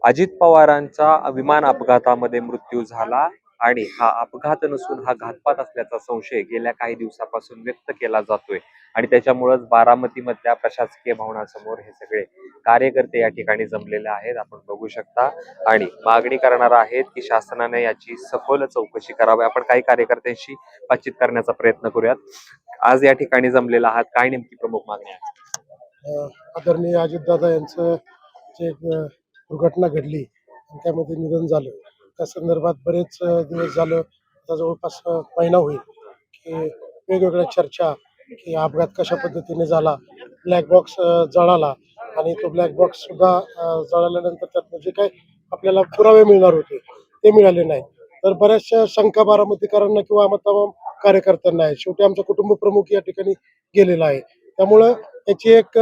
अजित पवारांचा विमान अपघातामध्ये मृत्यू झाला आणि हा अपघात नसून हा घातपात असल्याचा संशय गेल्या काही दिवसापासून व्यक्त केला जातोय आणि त्याच्यामुळेच बारामतीमधल्या प्रशासकीय भवनासमोर हे सगळे कार्यकर्ते या ठिकाणी जमलेले आहेत, आपण बघू शकता, आणि मागणी करणार आहेत की शासनाने याची सखोल चौकशी करावी. आपण काही कार्यकर्त्यांशी बातचीत करण्याचा प्रयत्न करूयात. आज या ठिकाणी जमलेला आहात, काय नेमकी प्रमुख मागणी आहे? आदरणीय अजितदादा यांचं जे दुर्घटना घडली आणि त्यामध्ये निधन झालं, त्या संदर्भात बरेच दिवस झालं, आता जवळपास महिना होईल की वेगवेगळ्या चर्चा की अपघात कशा पद्धतीने झाला, ब्लॅक बॉक्स जळाला आणि तो ब्लॅक बॉक्स सुद्धा जळाल्यानंतर त्यातनं जे काही आपल्याला पुरावे मिळणार होते ते मिळाले नाही. तर बऱ्याचशा शंका बारामतीकरांना किंवा तमाम कार्यकर्त्यांना आहे. शेवटी आमचा कुटुंब प्रमुख या ठिकाणी गेलेला आहे, त्यामुळं याची एक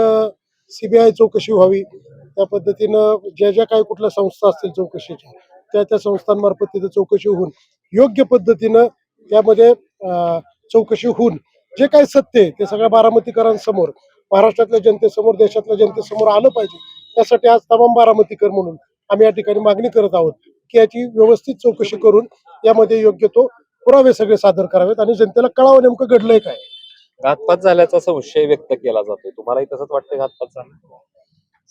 सीबीआय चौकशी व्हावी. त्या पद्धतीनं ज्या ज्या काही कुठल्या संस्था असतील चौकशीच्या, त्या त्या संस्थांमार्फत तिथे चौकशी होऊन योग्य पद्धतीनं त्यामध्ये चौकशी होऊन जे काही सत्य आहे ते सगळ्या बारामतीकरांसमोर, महाराष्ट्रातल्या जनतेसमोर, देशातल्या जनतेसमोर आलं पाहिजे. त्यासाठी आज तमाम बारामतीकर म्हणून आम्ही या ठिकाणी मागणी करत आहोत की याची व्यवस्थित चौकशी करून यामध्ये योग्य तो पुरावे सगळे सादर करावेत आणि जनतेला कळावं नेमकं घडलंय काय. घातपात झाल्याचा संशय व्यक्त केला जातोय, तुम्हालाही तसंच वाटतंय घातपात झाला?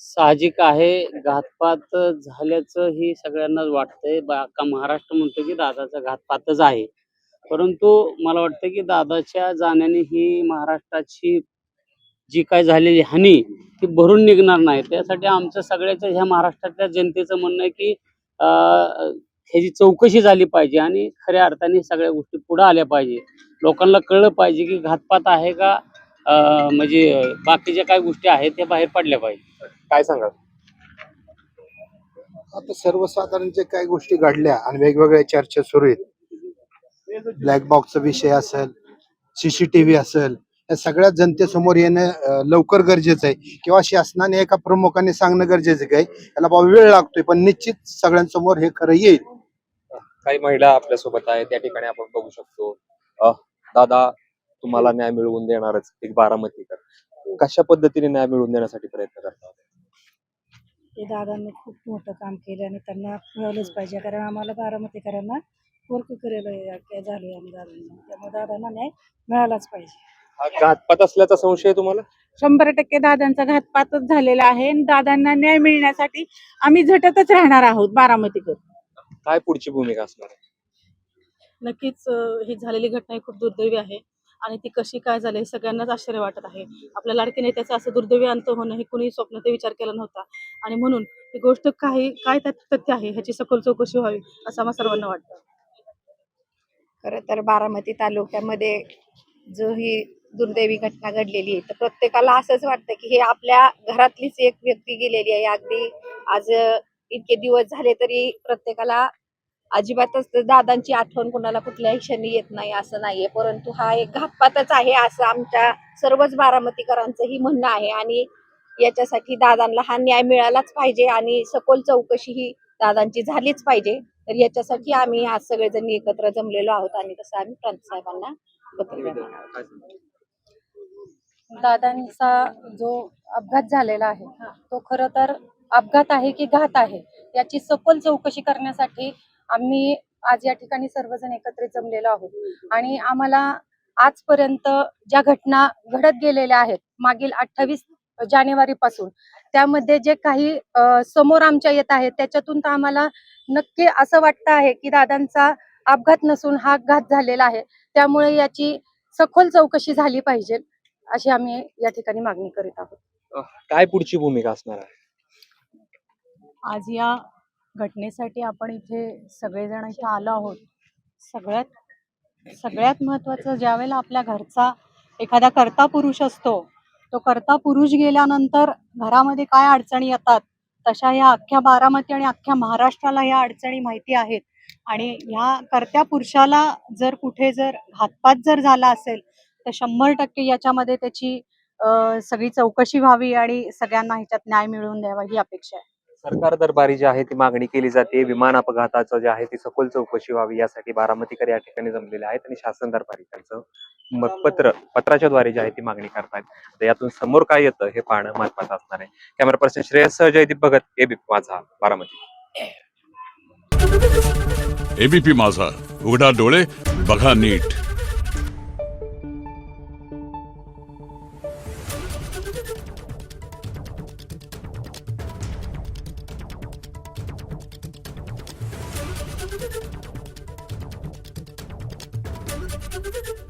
साहजिक आहे, घातपात झाल्याचं ही सगळ्यांनाच वाटतंय. अख्खा महाराष्ट्र म्हणतो की दादाचा घातपातच आहे. परंतु मला वाटतं की दादाच्या जाण्याने ही महाराष्ट्राची जी काय झालेली हानी ती भरून निघणार नाही. त्यासाठी आमचं सगळ्याच्या ह्या महाराष्ट्रातल्या जनतेचं म्हणणं आहे की ह्याची चौकशी झाली पाहिजे आणि खऱ्या अर्थाने सगळ्या गोष्टी पुढे आल्या पाहिजे. लोकांना कळलं पाहिजे की घातपात आहे का म्हणजे बाकीच्या काय गोष्टी आहेत त्या बाहेर पडल्या पाहिजे. काय सांगाल? आता सर्वसाधारण जे काही गोष्टी घडल्या आणि वेगवेगळ्या चर्चा सुरू आहेत, ब्लॅक बॉक्सचा विषय असेल, सीसीटीव्ही असेल, या सगळ्या जनतेसमोर येणं लवकर गरजेचं आहे किंवा शासनाने एका प्रमुखाने सांगणं गरजेचं आहे. याला बाबा वेळ लागतोय पण निश्चित सगळ्यांसमोर हे खरं येईल. काही महिला आपल्या सोबत आहेत, त्या ठिकाणी आपण बघू शकतो. दादा, तुम्हाला न्याय मिळवून देणारच एक बारामतीकर, कशा पद्धतीने न्याय मिळवून देण्यासाठी प्रयत्न करतात? ते दादांनी खूप मोठं काम केलं आणि त्यांना मिळवलंच पाहिजे, कारण आम्हाला बारामतीकरांना वर्क करायला झाले आम्ही दादांना, त्यामुळे दादांना न्याय मिळालाच पाहिजे. हा घातपात असल्याचा संशय तुम्हाला? 100% दादांचा घातपातच झालेला आहे. दादांना न्याय मिळण्यासाठी आम्ही झटतच राहणार आहोत बारामतीकर. काय पुढची भूमिका असणार आहे? नक्कीच ही झालेली घटना ही खूप दुर्दैवी आहे आणि ती कशी काय झाली हे सगळ्यांनाच आश्चर्य वाटत आहे. आपल्या लाडके नेत्याचं असं दुर्दैवी अंत होणं हे कुणी स्वप्नातही विचार केला नव्हता आणि म्हणून ही गोष्ट काय त्यात तथ्य आहे ह्याची सखोल चौकशी व्हावी असं आम्हा सर्वांना वाटतं. खरं तर बारामती तालुक्यामध्ये जो ही दुर्दैवी घटना घडलेली आहे, तर प्रत्येकाला असंच वाटतं की हे आपल्या घरातलीच एक व्यक्ती गेलेली आहे. अगदी आज इतके दिवस झाले तरी प्रत्येकाला अजिबातच दादांची आठवण कोणाला कुठल्याही क्षणी येत नाही असं नाहीये, परंतु हा एक घातपातच आहे असं आमच्या सर्वच बारामतीकरांचंही म्हणणं आहे आणि याच्यासाठी दादांना हा न्याय मिळालाच पाहिजे आणि सखोल चौकशी ही दादांची झालीच पाहिजे. तर याच्यासाठी आम्ही आज सगळेजण एकत्र जमलेलो आहोत आणि तसं आम्ही प्रांत साहेबांना पत्र देणार आहोत. दादांचा जो अपघात झालेला आहे तो खरं तर अपघात आहे की घात आहे याची सखोल चौकशी करण्यासाठी आम्ही आज या ठिकाणी सर्वजण एकत्रित जमलेलो आहोत आणि आम्हाला आजपर्यंत ज्या घटना घडत गेलेल्या आहेत मागील 28 जानेवारी पासून, त्यामध्ये जे काही समोर आमच्या येत आहेत त्याच्यातून तर आम्हाला नक्की असं वाटतं आहे की दादांचा अपघात नसून हा घात झालेला आहे. त्यामुळे याची सखोल चौकशी झाली पाहिजे अशी आम्ही या ठिकाणी मागणी करीत आहोत. काय पुढची भूमिका असणार आहे? आज या घटनेसाठी आपण इथे सगळेजण इथे आलो आहोत. सगळ्यात महत्त्वाचं, ज्यावेळेला आपल्या घरचा एखादा कर्ता पुरुष असतो, तो कर्ता पुरुष गेल्यानंतर घरामध्ये काय अडचणी येतात तशा ह्या अख्ख्या बारामती आणि अख्ख्या महाराष्ट्राला ह्या अडचणी माहिती आहेत आणि ह्या कर्त्या पुरुषाला जर कुठे जर घातपात जर झाला असेल तर 100% याच्यामध्ये त्याची सगळी चौकशी व्हावी आणि सगळ्यांना ह्याच्यात न्याय मिळवून द्यावा ही अपेक्षा आहे. सरकार दरबारी जी आहे ती मागणी केली जाते, विमान अपघाताचं जे आहे ती सखोल चौकशी व्हावी यासाठी बारामतीकर या ठिकाणी जमलेले आहेत आणि शासन दरबारी त्यांचं पत्राच्या द्वारे जी आहे ती मागणी करतात. तर यातून समोर काय येतं हे पाहणं महत्वाचं असणार आहे. Camera person Shreyas Jaydeep Bhagat, ABP Majha, Baramati. ABP माझा, उघडा डोळे बघा नीट. Thank you.